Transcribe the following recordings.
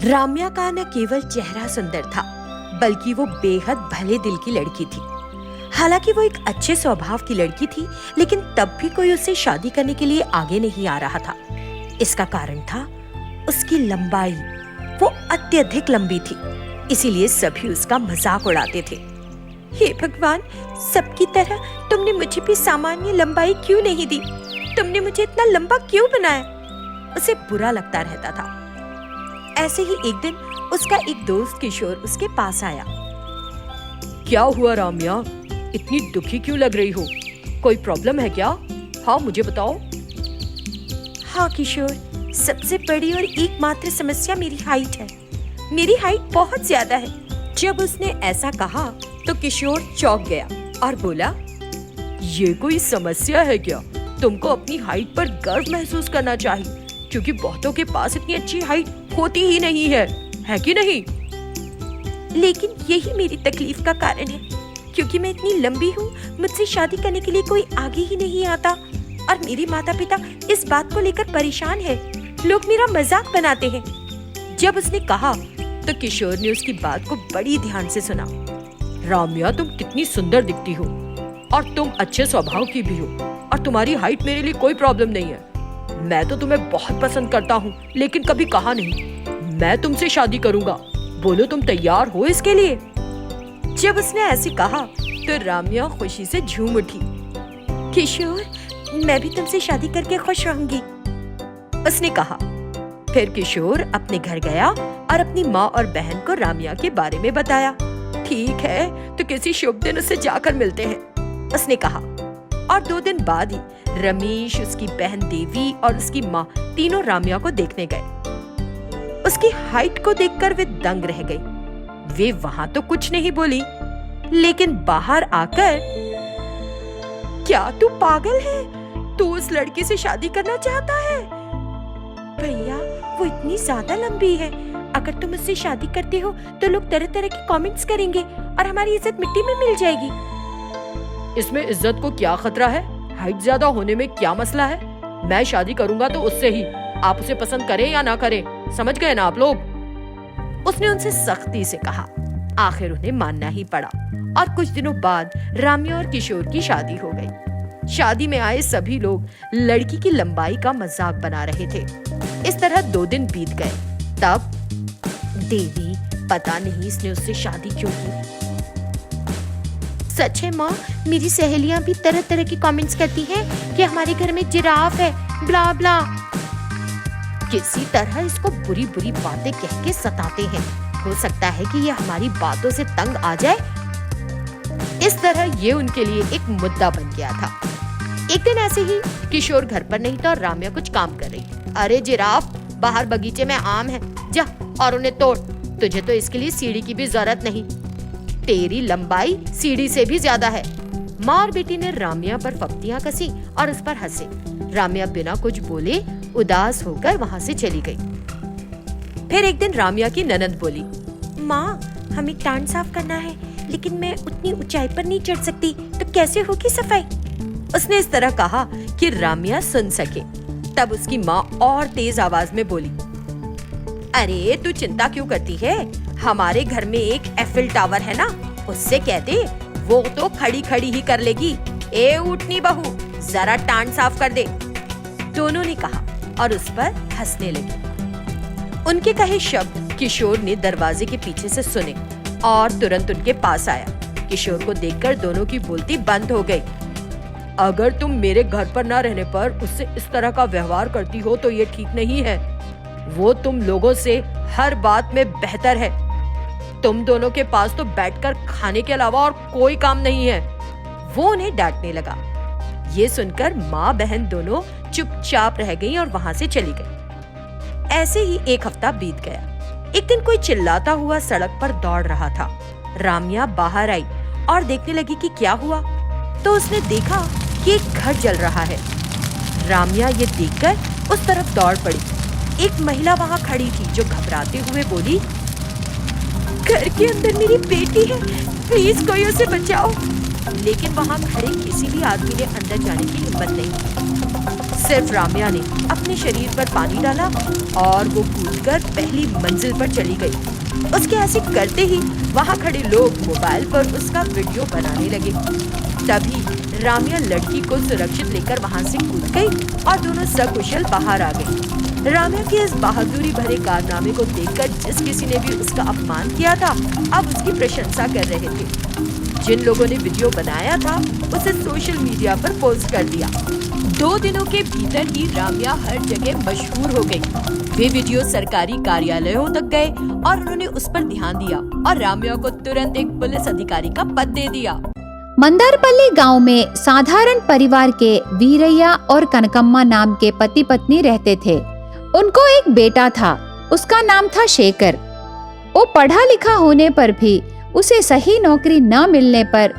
राम्या का न केवल चेहरा सुंदर था, बल्कि वो बेहद भले दिल की लड़की थी। हालांकि वो एक अच्छे स्वभाव की लड़की थी, लेकिन तब भी कोई उससे शादी करने के लिए आगे नहीं आ रहा था। इसका कारण था उसकी लंबाई। वो अत्यधिक लंबी थी, इसीलिए सभी उसका मजाक उड़ाते थे। हे भगवान, सबकी तरह तुमने मुझे भी सामान्य लंबाई क्यों नहीं दी? तुमने मुझे इतना लंबा क्यों बनाया? उसे बुरा लगता रहता था। ऐसे ही एक दिन उसका एक दोस्त किशोर उसके पास आया। क्या हुआ राम्या, इतनी दुखी क्यों लग रही हो? कोई प्रॉब्लम है क्या? हाँ, मुझे बताओ। हाँ किशोर, सबसे बड़ी और एकमात्र समस्या मेरी हाइट है। मेरी हाइट बहुत ज्यादा है। जब उसने ऐसा कहा तो किशोर चौंक गया और बोला, ये कोई समस्या है क्या? तुमको अपनी हाइट पर गर्व महसूस करना चाहिए, क्योंकि बहुतों के पास इतनी अच्छी हाइट होती ही नहीं है कि नहीं? लेकिन यही मेरी तकलीफ का कारण है, क्योंकि मैं इतनी लंबी हूँ, मुझसे शादी करने के लिए कोई आगे ही नहीं आता और मेरे माता पिता इस बात को लेकर परेशान है। लोग मेरा मजाक बनाते हैं। जब उसने कहा तो किशोर ने उसकी बात को बड़ी ध्यान से सुना। राम्या, तुम कितनी सुंदर दिखती हो और तुम अच्छे स्वभाव की भी हो, और तुम्हारी हाइट मेरे लिए कोई प्रॉब्लम नहीं है। मैं तो तुम्हें बहुत पसंद करता हूँ, लेकिन कभी कहा नहीं मैं तुमसे शादी करूंगा। बोलो, तुम तैयार हो इसके लिए? जब उसने ऐसे कहा तो राम्या खुशी से झूम उठी। किशोर, मैं भी तुमसे शादी करके खुश रहूंगी, उसने कहा। फिर किशोर अपने घर गया और अपनी माँ और बहन को राम्या के बारे में बताया। ठीक है, तो किसी शुभ दिन उससे जाकर मिलते हैं, उसने कहा। और 2 दिन बाद ही रमेश, उसकी बहन देवी और उसकी माँ तीनों राम्या को देखने गए। उसकी हाइट को देखकर वे दंग रह गई। वे वहाँ तो कुछ नहीं बोली, लेकिन बाहर आकर, क्या तू पागल है? तू उस लड़की से शादी करना चाहता है? भैया, वो इतनी ज्यादा लंबी है। अगर तुम उससे शादी करते हो तो लोग तरह तरह के कमेंट्स करेंगे और हमारी इज्जत मिट्टी में मिल जाएगी। इसमें इज्जत को क्या खतरा है? हाइट ज्यादा होने में क्या मसला है? मैं शादी करूंगा तो उससे ही, आप उसे पसंद करें या ना करें। समझ गए ना आप लोग? उसने उनसे सख्ती से कहा। आखिर उन्हें मानना ही पड़ा और कुछ दिनों बाद राम्या और किशोर की शादी हो गई। शादी में आए सभी लोग लड़की की लंबाई का मजाक बना रहे थे। इस तरह 2 दिन बीत गए। तब देवी, पता नहीं इसने उससे शादी क्यों की। सच है माँ, मेरी सहेलियां भी तरह तरह की कमेंट्स करती हैं कि हमारे घर में जिराफ है, ब्ला ब्ला। किसी तरह इसको बुरी बुरी बातें कह के सताते हैं। हो सकता है कि ये हमारी बातों से तंग आ जाए। इस तरह ये उनके लिए एक मुद्दा बन गया था। एक दिन ऐसे ही किशोर घर पर नहीं था और राम्या कुछ काम कर रही थी। अरे जिराफ, बाहर बगीचे में आम है, जा और उन्हें तोड़। तुझे तो इसके लिए सीढ़ी की भी जरूरत नहीं। तेरी लंबाई सीढ़ी से भी ज्यादा है। माँ और बेटी ने राम्या पर फप्तियां कसी और उस पर हंसे। राम्या बिना कुछ बोले उदास होकर वहाँ से चली गई। फिर एक दिन राम्या की ननद बोली, माँ, हमें टांड साफ करना है, लेकिन मैं उतनी ऊंचाई पर नहीं चढ़ सकती, तो कैसे होगी सफाई? उसने इस तरह कहा कि राम्या सुन सके। तब उसकी माँ और तेज आवाज में बोली, अरे तू चिंता क्यों करती है? हमारे घर में एक एफिल टावर है ना, उससे कह दे, वो तो खड़ी खड़ी ही कर लेगी। ए उठनी बहू, जरा टांड साफ कर दे, दोनों ने कहा और उस पर हंसने लगी। उनके कहे शब्द किशोर ने दरवाजे के पीछे से सुने और तुरंत उनके पास आया। किशोर को देखकर दोनों की बोलती बंद हो गई। अगर तुम मेरे घर पर न रहने पर उससे इस तरह का व्यवहार करती हो तो ये ठीक नहीं है। वो तुम लोगों से हर बात में बेहतर है। तुम दोनों के पास तो बैठकर खाने के अलावा और कोई काम नहीं है। वो उन्हें डांटने लगा। ये सुनकर माँ बहन दोनों चुपचाप रह गईं और वहाँ से चली गईं। ऐसे ही 1 हफ्ता बीत गया। एक दिन कोई चिल्लाता हुआ सड़क पर दौड़ रहा था। राम्या बाहर आई और देखने लगी कि क्या हुआ। तो उसने देखा कि एक घर जल रहा है। राम्या ये देखकर उस तरफ दौड़ पड़ी। एक महिला वहाँ खड़ी थी जो घबराते हुए बोली, घर के अंदर मेरी बेटी है, प्लीज कोई उसे बचाओ। लेकिन वहाँ खड़े किसी भी आदमी ने अंदर जाने की हिम्मत नहीं। सिर्फ राम्या ने अपने शरीर पर पानी डाला और वो कूदकर पहली मंजिल पर चली गई। उसके ऐसे करते ही वहाँ खड़े लोग मोबाइल पर उसका वीडियो बनाने लगे। तभी राम्या लड़की को सुरक्षित लेकर वहाँ से कूद गई और दोनों सकुशल बाहर आ गए। राम्या के इस बहादुरी भरे कारनामे को देखकर जिस किसी ने भी उसका अपमान किया था, अब उसकी प्रशंसा कर रहे थे। जिन लोगों ने वीडियो बनाया था उसे सोशल मीडिया पर पोस्ट कर दिया। 2 दिनों के भीतर ही राम्या हर जगह मशहूर हो गई। वे वीडियो सरकारी कार्यालयों तक गए और उन्होंने उस पर ध्यान दिया और राम्या को तुरंत एक पुलिस अधिकारी का पद दे दिया। मंदारपल्ली गांव में साधारण परिवार के वीरैया और कनकम्मा नाम के पति पत्नी रहते थे। उनको एक बेटा था, उसका नाम था शेखर। वो पढ़ा लिखा होने पर भी उसे सही नौकरी न मिलने पर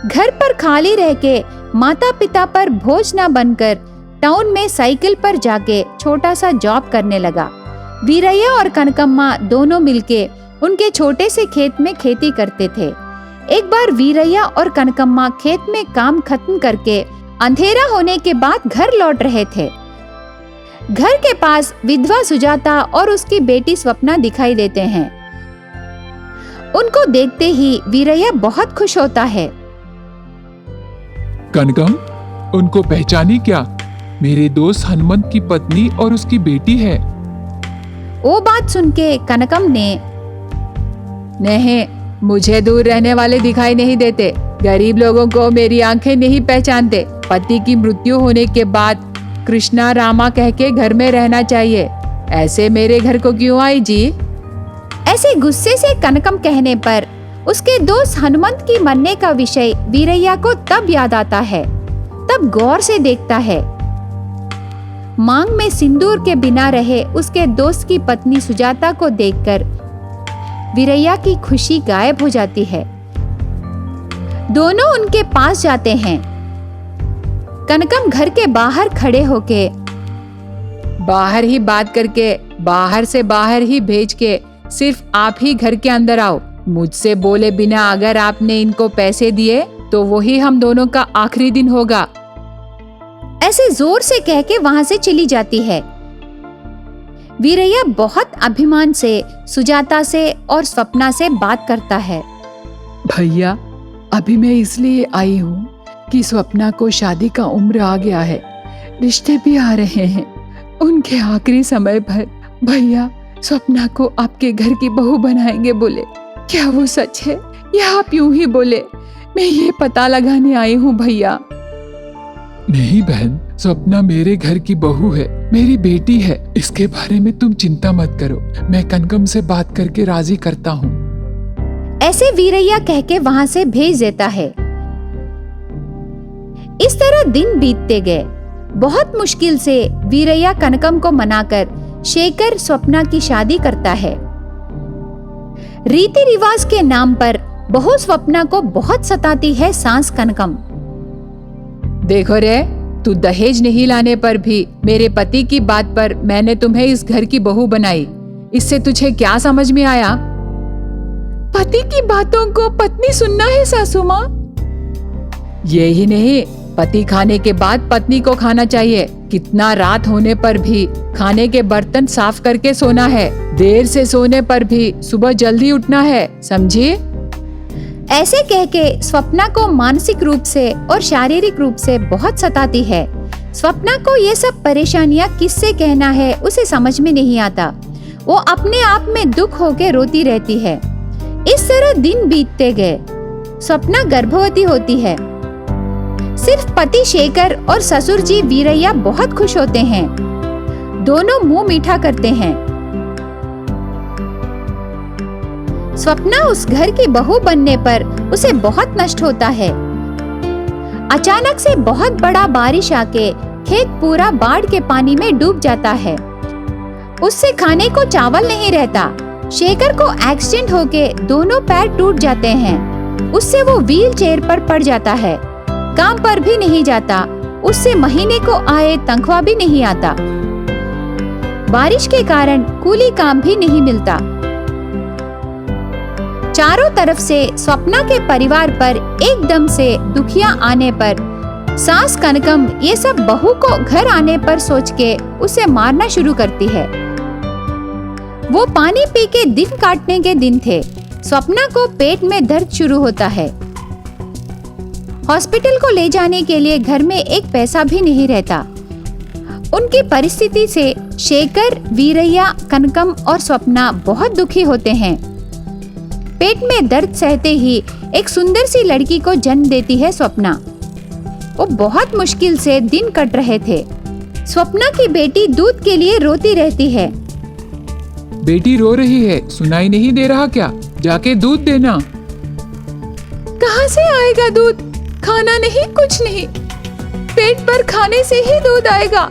घर पर खाली रह के माता पिता पर बोझ न बनकर टाउन में साइकिल पर जाके छोटा सा जॉब करने लगा। वीरैया और कनकम्मा दोनों मिलके उनके छोटे से खेत में खेती करते थे। एक बार वीरैया और कनकम्मा खेत में काम खत्म करके अंधेरा होने के बाद घर लौट रहे थे। घर के पास विधवा सुजाता और उसकी बेटी स्वप्ना दिखाई देते हैं। उनको देखते ही वीरैया बहुत खुश होता है। कनकम, उनको पहचानी क्या? मेरे दोस्त हनुमंत की पत्नी और उसकी बेटी है। वो बात सुन के कनकम ने, नहीं, मुझे दूर रहने वाले दिखाई नहीं देते। गरीब लोगों को मेरी आंखें नहीं पहचानते। पति की मृत्यु होने के बाद कृष्णा रामा कह के घर में रहना चाहिए। ऐसे मेरे घर को क्यों आई जी? ऐसे गुस्से से कनकम कहने पर उसके दोस्त हनुमंत की मरने का विषय वीरैया को तब याद आता है। तब गौर से देखता है। मांग में सिंदूर के बिना रहे उसके दोस्त की पत्नी सुजाता को देखकर वीरैया की खुशी गायब हो जाती है। दोनों उनके पास जाते हैं। कनकम घर के बाहर खड़े होके, बाहर ही बात करके बाहर से बाहर ही भेज के सिर्फ आप ही घर के अंदर आओ। मुझसे बोले बिना अगर आपने इनको पैसे दिए तो वही हम दोनों का आखिरी दिन होगा। ऐसे जोर से कह के वहां से चली जाती है। वीरैया बहुत अभिमान से सुजाता से और स्वप्ना से बात करता है। भैया, अभी मैं इसलिए आई हूँ कि स्वप्ना को शादी का उम्र आ गया है, रिश्ते भी आ रहे हैं। उनके आखिरी समय पर भैया स्वप्ना को आपके घर की बहू बनाएंगे बोले। क्या वो सच है या आप यूं ही बोले? मैं ये पता लगाने आई हूँ भैया। नहीं बहन, स्वप्ना मेरे घर की बहू है, मेरी बेटी है। इसके बारे में तुम चिंता मत करो, मैं कनकम से बात करके राजी करता हूँ। ऐसे वीरैया कह के वहां से भेज देता है। इस तरह दिन बीतते गए। बहुत मुश्किल से वीरैया कनकम को मनाकर शेखर स्वप्ना की शादी करता है। रीति रिवाज के नाम पर बहू स्वप्ना को बहुत सताती है सास कनकम। देखो रे, तू दहेज नहीं लाने पर भी मेरे पति की बात पर मैंने तुम्हें इस घर की बहू बनाई। इससे तुझे क्या समझ में आया? पति की बातों को पत्नी सुनना है सासू माँ। यही नहीं, पति खाने के बाद पत्नी को खाना चाहिए। कितना रात होने पर भी खाने के बर्तन साफ करके सोना है। देर से सोने पर भी सुबह जल्दी उठना है, समझी? ऐसे कह के स्वप्ना को मानसिक रूप से और शारीरिक रूप से बहुत सताती है। स्वप्ना को ये सब परेशानियां किससे कहना है उसे समझ में नहीं आता। वो अपने आप में दुख होके रोती रहती है। इस तरह दिन बीतते गए। स्वप्ना गर्भवती होती है। सिर्फ पति शेखर और ससुर जी वीरैया बहुत खुश होते हैं। दोनों मुंह मीठा करते हैं। स्वप्ना उस घर की बहू बनने पर उसे बहुत नष्ट होता है। अचानक से बहुत बड़ा बारिश आके खेत पूरा बाढ़ के पानी में डूब जाता है। उससे खाने को चावल नहीं रहता। शेखर को एक्सीडेंट होके दोनों पैर टूट जाते हैं। उससे वो व्हील चेयर पर पड़ जाता है। काम पर भी नहीं जाता। उससे महीने को आए तनख्वाह भी नहीं आता। बारिश के कारण कूली काम भी नहीं मिलता। चारों तरफ से स्वप्ना के परिवार पर एकदम से दुखियां आने पर सास कनकम ये सब बहू को घर आने पर सोच के उसे मारना शुरू करती है। वो पानी पी के दिन काटने के दिन थे। स्वप्ना को पेट में दर्द शुरू होता है। हॉस्पिटल को ले जाने के लिए घर में एक पैसा भी नहीं रहता। उनकी परिस्थिति से शेखर, वीरैया, कनकम और स्वप्ना बहुत दुखी होते हैं। पेट में दर्द सहते ही एक सुंदर सी लड़की को जन्म देती है स्वप्ना। वो बहुत मुश्किल से दिन कट रहे थे। स्वप्ना की बेटी दूध के लिए रोती रहती है। बेटी रो रही है, सुनाई नहीं दे रहा क्या? जाके दूध देना। कहाँ से आएगा दूध? खाना नहीं, कुछ नहीं। पेट पर खाने से ही दूध आएगा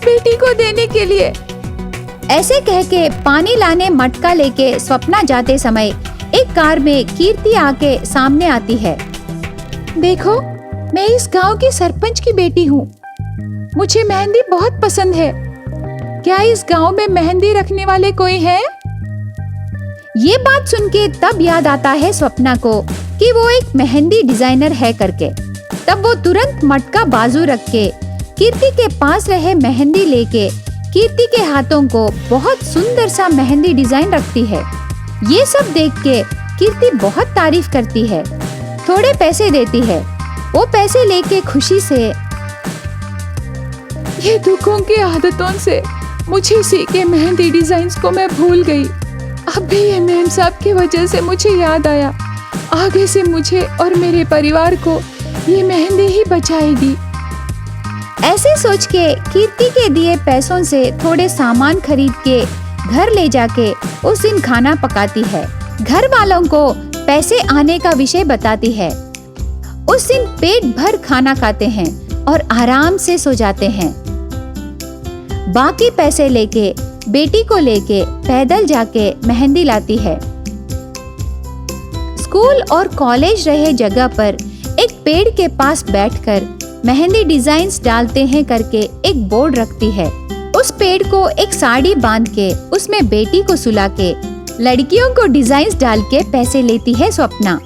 बेटी को देने के लिए। ऐसे कह के पानी लाने मटका लेके स्वप्ना जाते समय एक कार में कीर्ति आके सामने आती है। देखो, मैं इस गांव की सरपंच की बेटी हूँ। मुझे मेहंदी बहुत पसंद है। क्या इस गांव में मेहंदी रखने वाले कोई है? ये बात सुन के तब याद आता है स्वप्ना को कि वो एक मेहंदी डिजाइनर है करके। तब वो तुरंत मटका बाजू रख के कीर्ति के पास रहे मेहंदी लेके कीर्ति के हाथों को बहुत सुंदर सा मेहंदी डिजाइन रखती है। ये सब देख के कीर्ति बहुत तारीफ करती है, थोड़े पैसे देती है। वो पैसे लेके खुशी से ये दुखों की आदतों से मुझे सीखे मेहंदी डिजाइन्स को मैं भूल गई। अब भी ये मेम साहब की वजह से मुझे याद आया। आगे से मुझे और मेरे परिवार को ये मेहंदी ही बचाएगी। ऐसे सोच के कीर्ति के दिए पैसों से थोड़े सामान खरीद के घर ले जाके उस दिन खाना पकाती है। घर वालों को पैसे आने का विषय बताती है। उस दिन पेट भर खाना खाते हैं और आराम से सो जाते हैं। बाकी पैसे लेके बेटी को लेके पैदल जाके मेहंदी लाती है। स्कूल और कॉलेज रहे जगह पर एक पेड़ के पास बैठकर मेहंदी डिजाइन्स डालते हैं करके एक बोर्ड रखती है। उस पेड़ को एक साड़ी बांध के उसमें बेटी को सुला के लड़कियों को डिजाइन्स डाल के पैसे लेती है स्वप्ना।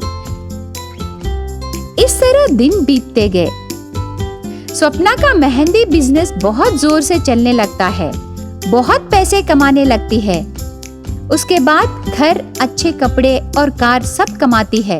इस तरह दिन बीतते गए। स्वप्ना का मेहंदी बिजनेस बहुत जोर से चलने लगता है। बहुत पैसे कमाने लगती है। उसके बाद घर, अच्छे कपड़े और कार सब कमाती है।